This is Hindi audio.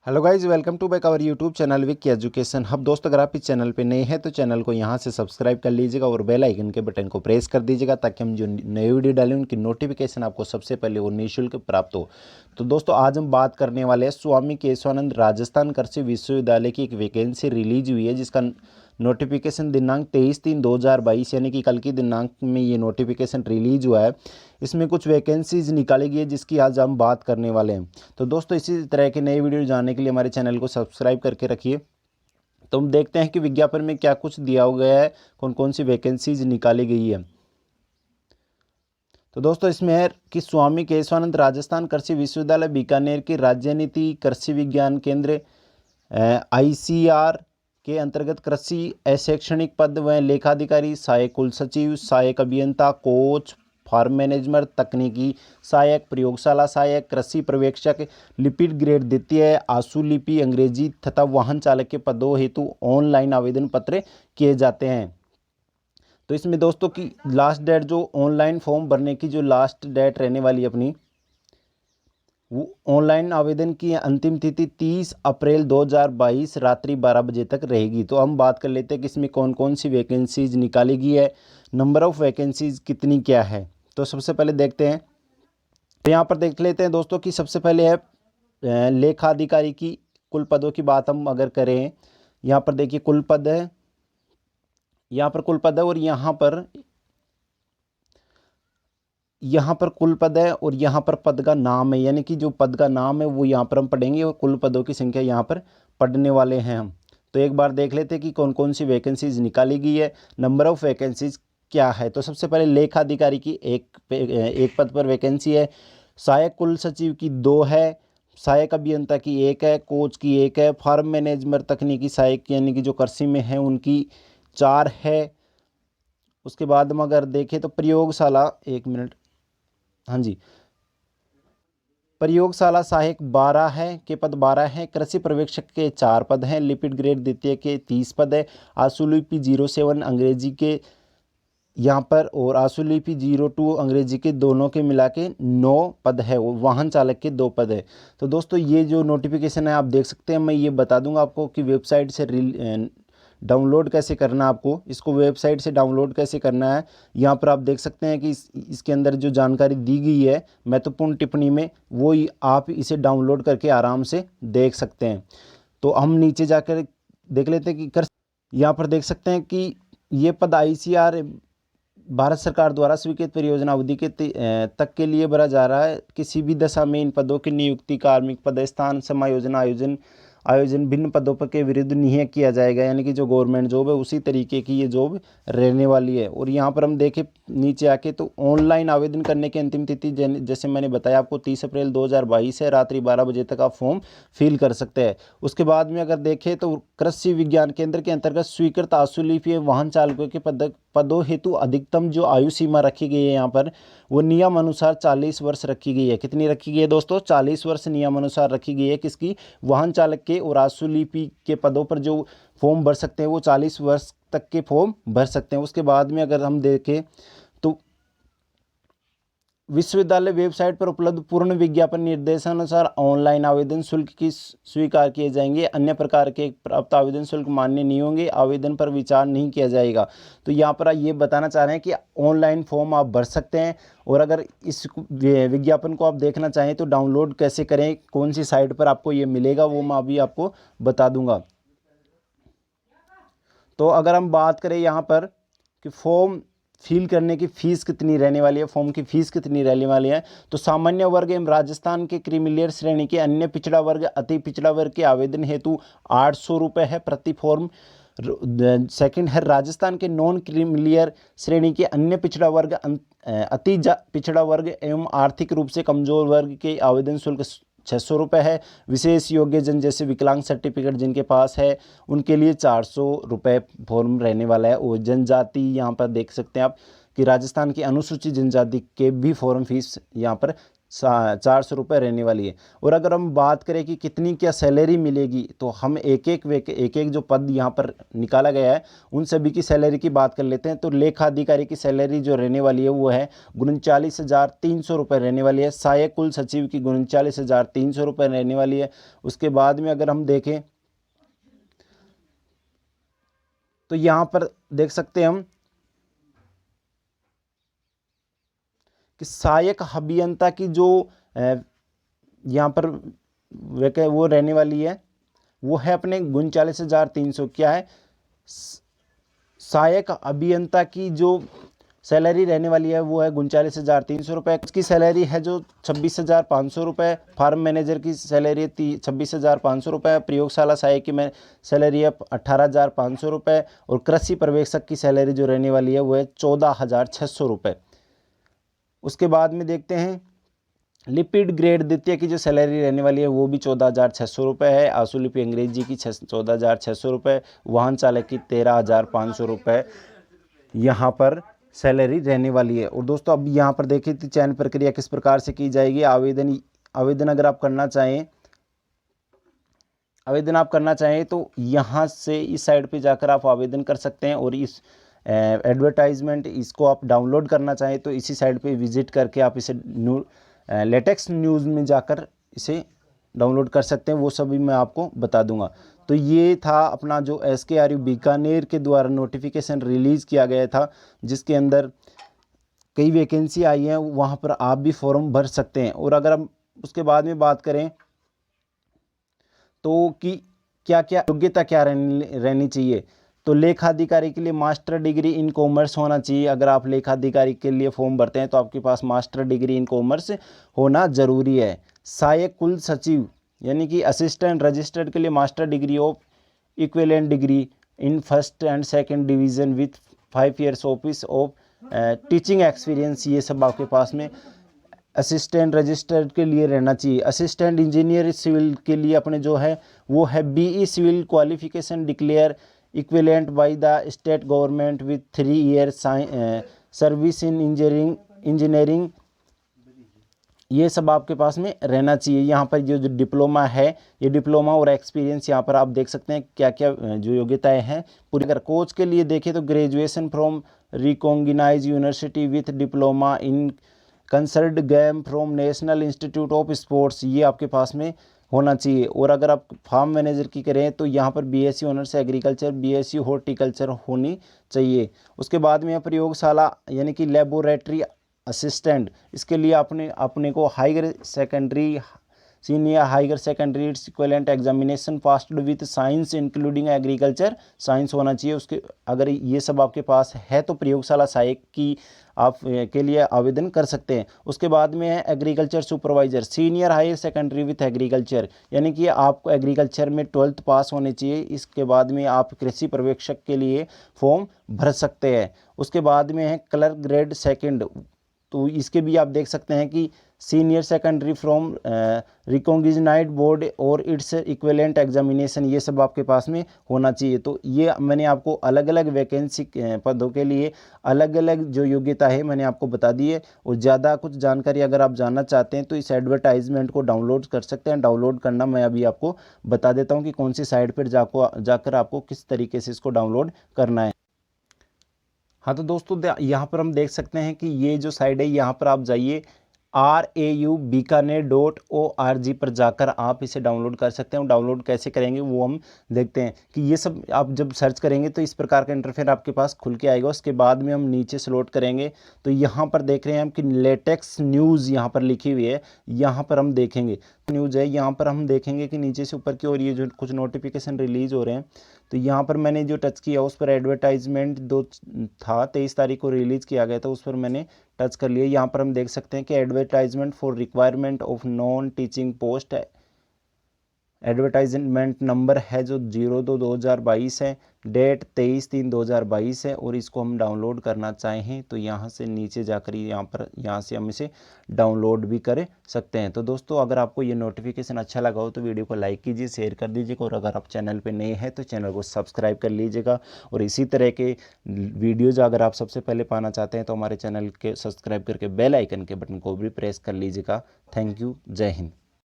Hello guys, welcome to back our YouTube channel Vicky education hub. दोस्तों, अगर आप इस चैनल पे नए हैं तो चैनल को यहां से सब्सक्राइब कर लीजिएगा और बेल आइकन के बटन को प्रेस कर दीजिएगा ताकि हम जो नए वीडियो डालें उनकी नोटिफिकेशन आपको सबसे पहले वो निःशुल्क प्राप्त हो। तो दोस्तों, आज हम बात करने वाले हैं स्वामी केशवानंद राजस्थान कृषि विश्वविद्यालय की एक वैकेंसी रिलीज हुई है, जिसका नोटिफिकेशन दिनांक 23/3/2022 यानी कि कल की दिनांक में ये नोटिफिकेशन रिलीज हुआ है। इसमें कुछ वैकेंसीज निकाली गई है जिसकी आज हम बात करने वाले हैं। तो दोस्तों, इसी तरह के नए वीडियो जानने के लिए हमारे चैनल को सब्सक्राइब करके रखिए। तो हम देखते हैं कि विज्ञापन में क्या कुछ दिया गया है, कौन कौन सी वैकेंसीज निकाली गई है। तो दोस्तों, इसमें है कि स्वामी केशवानंद राजस्थान कृषि विश्वविद्यालय बीकानेर की राज्य नीति कृषि विज्ञान केंद्र ICR के अंतर्गत कृषि अशैक्षणिक पद व लेखाधिकारी, सहायक कुल सचिव, सहायक अभियंता, कोच, फार्म मैनेजर, तकनीकी सहायक, प्रयोगशाला सहायक, कृषि पर्यवेक्षक, लिपिड ग्रेड द्वितीय, आशु लिपि अंग्रेजी तथा वाहन चालक के पदों हेतु ऑनलाइन आवेदन पत्र किए जाते हैं। तो इसमें दोस्तों की लास्ट डेट, जो ऑनलाइन फॉर्म भरने की जो लास्ट डेट रहने वाली है अपनी, वो ऑनलाइन आवेदन की अंतिम तिथि 30 अप्रैल 2022 रात्रि 12 बजे तक रहेगी। तो हम बात कर लेते हैं कि इसमें कौन कौन सी वैकेंसीज निकाली गई है, नंबर ऑफ़ वैकेंसीज कितनी क्या है। तो सबसे पहले देखते हैं, तो यहाँ पर देख लेते हैं दोस्तों कि सबसे पहले है लेखाधिकारी की कुल पदों की बात हम अगर करें। यहाँ पर देखिए कुल पद है, यहाँ पर कुल पद है और यहाँ पर कुल पद है और यहाँ पर पद का नाम है, यानी कि जो पद का नाम है वो यहाँ पर हम पढ़ेंगे और कुल पदों की संख्या यहाँ पर पढ़ने वाले हैं हम। तो एक बार देख लेते हैं कि कौन कौन सी वैकेंसीज निकाली गई है, नंबर ऑफ़ वैकेंसीज क्या है। तो सबसे पहले लेखाधिकारी की एक पद पर वैकेंसी है, सहायक कुल सचिव की 2 है, सहायक अभियंता की 1 है, कोच की 1 है, फार्म मैनेजमेंट तकनीकी सहायक यानी कि जो कृषि में है उनकी 4 है। उसके बाद हम अगर देखें तो प्रयोगशाला, एक मिनट, हाँ जी, प्रयोगशाला सहायक 12 है के पद 12 हैं, कृषि पर्यवेक्षक के 4 पद हैं, लिपिड ग्रेड द्वितीय के 30 पद है, आशुलिपि 07 अंग्रेजी के यहाँ पर और आशुलिपि 02 अंग्रेजी के दोनों के मिला के 9 पद है और वाहन चालक के 2 पद है। तो दोस्तों, ये जो नोटिफिकेशन है आप देख सकते हैं, मैं ये बता दूंगा आपको कि वेबसाइट से डाउनलोड कैसे करना है। आपको इसको वेबसाइट से डाउनलोड कैसे करना है, यहाँ पर आप देख सकते हैं कि इसके अंदर जो जानकारी दी गई है महत्वपूर्ण टिप्पणी में, वो आप इसे डाउनलोड करके आराम से देख सकते हैं। तो हम नीचे जाकर देख लेते हैं कि यहाँ पर देख सकते हैं कि ये पद ICR भारत सरकार द्वारा स्वीकृत परियोजना अवधि के तक के लिए भरा जा रहा है। किसी भी दशा में इन पदों की नियुक्ति, कार्मिक पदस्थान समायोजन, आयोजन भिन्न पदों पर के विरुद्ध नहीं किया जाएगा, यानी कि जो गवर्नमेंट जॉब है उसी तरीके की ये जॉब रहने वाली है। और यहाँ पर हम देखें नीचे आके तो ऑनलाइन आवेदन करने की अंतिम तिथि जैसे मैंने बताया आपको 30 अप्रैल 2022 है, रात्रि 12 बजे तक आप फॉर्म फिल कर सकते हैं। उसके बाद में अगर देखें तो कृषि विज्ञान केंद्र के अंतर्गत स्वीकृत आशुलिपि वाहन चालकों के पदों हेतु अधिकतम जो आयु सीमा रखी गई है यहाँ पर, वो नियम अनुसार 40 वर्ष रखी गई है। कितनी रखी गई है दोस्तों? 40 वर्ष नियम अनुसार रखी गई है। किसकी? वाहन चालक के और आशुलिपि के पदों पर जो फॉर्म भर सकते हैं वो 40 वर्ष तक के फॉर्म भर सकते हैं। उसके बाद में अगर हम देखें तो विश्वविद्यालय वेबसाइट पर उपलब्ध पूर्ण विज्ञापन निर्देशानुसार ऑनलाइन आवेदन शुल्क की स्वीकार किए जाएंगे। अन्य प्रकार के प्राप्त आवेदन शुल्क मान्य नहीं होंगे, आवेदन पर विचार नहीं किया जाएगा। तो यहाँ पर ये बताना चाह रहे हैं कि ऑनलाइन फॉर्म आप भर सकते हैं। और अगर इस विज्ञापन को आप देखना चाहें तो डाउनलोड कैसे करें, कौन सी साइट पर आपको ये मिलेगा, वो मैं अभी आपको बता दूंगा। तो अगर हम बात करें यहाँ पर कि फॉर्म फिल करने की फ़ीस कितनी रहने वाली है, फॉर्म की फ़ीस कितनी रहने वाली है, तो सामान्य वर्ग एवं राजस्थान के क्रीमिलियर श्रेणी के अन्य पिछड़ा वर्ग, अति पिछड़ा वर्ग के आवेदन हेतु 800 रुपये है प्रति फॉर्म। सेकंड है राजस्थान के नॉन क्रीमिलियर श्रेणी के अन्य पिछड़ा वर्ग, अति पिछड़ा वर्ग एवं आर्थिक रूप से कमजोर वर्ग के आवेदन शुल्क 600 रुपये है। विशेष योग्य जन जैसे विकलांग सर्टिफिकेट जिनके पास है उनके लिए 400 रुपये फॉर्म रहने वाला है। और जनजाति, यहाँ पर देख सकते हैं आप कि राजस्थान की अनुसूचित जनजाति के भी फॉर्म फीस यहाँ पर 400 रुपये रहने वाली है। और अगर हम बात करें कि कितनी क्या सैलरी मिलेगी, तो हम एक एक जो पद यहाँ पर निकाला गया है उन सभी की सैलरी की बात कर लेते हैं। तो लेखा अधिकारी की सैलरी जो रहने वाली है वो है 39,300 रुपये रहने वाली है। सहायक कुल सचिव की 39,300 रुपये रहने वाली है। उसके बाद में अगर हम देखें तो यहाँ पर देख सकते हैं हम कि सहायक अभियंता की जो यहाँ पर वो रहने वाली है वो है अपने 39,300। क्या है, सहायक अभियंता की जो सैलरी रहने वाली है वो है 39,300 रुपये। उसकी सैलरी है जो 26,500 रुपये। फार्म मैनेजर की सैलरी है 26,500 रुपये। प्रयोगशाला सहायक की सैलरी है 18,500 रुपये। और कृषि पर्यवेक्षक की सैलरी जो रहने वाली है वो है 14,600 रुपये। उसके बाद में देखते हैं लिपिड ग्रेड द्वितीय की जो सैलरी रहने वाली है वो भी 14,600 रुपये है। आशुलिपि अंग्रेजी की 14,600 रुपये। वाहन चालक की 13,500 रुपये यहाँ पर सैलरी रहने वाली है। और दोस्तों अब यहाँ पर देखिए तो चयन प्रक्रिया किस प्रकार से की जाएगी। आवेदन अगर आप करना चाहें तो यहाँ से इस साइड पे जाकर आप आवेदन कर सकते हैं। और इस एडवर्टाइजमेंट इसको आप डाउनलोड करना चाहें तो इसी साइड पे विजिट करके आप इसे लेटेक्स न्यूज़ में जाकर इसे डाउनलोड कर सकते हैं। वो सभी मैं आपको बता दूंगा। तो ये था अपना जो SKRU बीकानेर के द्वारा नोटिफिकेशन रिलीज़ किया गया था, जिसके अंदर कई वैकेंसी आई हैं, वहाँ पर आप भी फॉर्म भर सकते हैं। और अगर हम उसके बाद में बात करें तो कि क्या क्या योग्यता क्या रहनी चाहिए, तो लेखाधिकारी के लिए मास्टर डिग्री इन कॉमर्स होना चाहिए। अगर आप लेखाधिकारी के लिए फॉर्म भरते हैं तो आपके पास मास्टर डिग्री इन कॉमर्स होना जरूरी है। सहायक कुल सचिव यानी कि असिस्टेंट रजिस्टर्ड के लिए master degree of equivalent degree in first and second division with 5 years office of teaching experience, ये सब आपके पास में असिस्टेंट रजिस्टर्ड के लिए रहना चाहिए। असिस्टेंट इंजीनियर सिविल के लिए अपने जो है वो है BE civil qualification declare equivalent by the state government with 3 years service in engineering, ये सब आपके पास में रहना चाहिए। यहाँ पर जो डिप्लोमा है, ये डिप्लोमा और एक्सपीरियंस यहाँ पर आप देख सकते हैं क्या क्या जो योग्यताएं हैं पूरी। अगर कोच के लिए देखें तो graduation from recognise university with diploma in concerned game from national institute of sports, ये आपके पास में होना चाहिए। और अगर आप फार्म मैनेजर की करें तो यहाँ पर BSc honours agriculture, BSc horticulture होनी चाहिए। उसके बाद में प्रयोगशाला यानी कि लेबोरेटरी असिस्टेंट, इसके लिए अपने को higher secondary senior higher secondary equivalent examination passed with science including agriculture science होना चाहिए। उसके अगर ये सब आपके पास है तो प्रयोगशाला सहायक की आप के लिए आवेदन कर सकते हैं। उसके बाद में है agriculture supervisor senior higher secondary with agriculture, यानी कि आपको एग्रीकल्चर में 12th पास होने चाहिए। इसके बाद में आप कृषि पर्यवेक्षक के लिए फॉर्म भर सकते हैं। उसके बाद में है क्लर्क ग्रेड सेकंड, तो इसके भी आप देख सकते हैं कि senior secondary from recognised board और इट्स इक्विवेलेंट एग्जामिनेशन, ये सब आपके पास में होना चाहिए। तो ये मैंने आपको अलग अलग वैकेंसी पदों के लिए अलग अलग जो योग्यता है मैंने आपको बता दी है। और ज़्यादा कुछ जानकारी अगर आप जानना चाहते हैं तो इस एडवर्टाइजमेंट को डाउनलोड कर सकते हैं। डाउनलोड करना मैं अभी आपको बता देता हूँ कि कौन सी साइट पर जाकर आपको किस तरीके से इसको डाउनलोड करना है। हाँ तो दोस्तों यहाँ पर हम देख सकते हैं कि ये जो साइट है यहाँ पर आप जाइए RAUBikaner.org पर जाकर आप इसे डाउनलोड कर सकते हैं। डाउनलोड कैसे करेंगे वो हम देखते हैं कि ये सब आप जब सर्च करेंगे तो इस प्रकार का इंटरफेस आपके पास खुल के आएगा। उसके बाद में हम नीचे स्लोट करेंगे तो यहाँ पर देख रहे हैं हम कि लेटेक्स न्यूज़ यहाँ पर लिखी हुई है, यहाँ पर हम देखेंगे न्यूज़ है। यहाँ पर हम देखेंगे कि नीचे से ऊपर की ओर ये जो कुछ नोटिफिकेशन रिलीज़ हो रहे हैं, तो यहाँ पर मैंने जो टच किया उस पर एडवर्टाइजमेंट 23 तारीख को रिलीज़ किया गया था, उस पर मैंने टच कर लिया। यहाँ पर हम देख सकते हैं कि advertisement for requirement of non teaching post advertisement number है जो 02/2022 है, डेट 23/3/2022 है और इसको हम डाउनलोड करना चाहें तो यहाँ से नीचे जाकर यहाँ से हम इसे डाउनलोड भी कर सकते हैं। तो दोस्तों अगर आपको ये नोटिफिकेशन अच्छा लगा हो तो वीडियो को लाइक कीजिए, शेयर कर दीजिएगा और अगर आप चैनल पे नए हैं तो चैनल को सब्सक्राइब कर लीजिएगा। और इसी तरह के वीडियोज़ अगर आप सबसे पहले पाना चाहते हैं तो हमारे चैनल के सब्सक्राइब करके बेल आइकन के बटन को भी प्रेस कर लीजिएगा। Thank you. जय हिंद।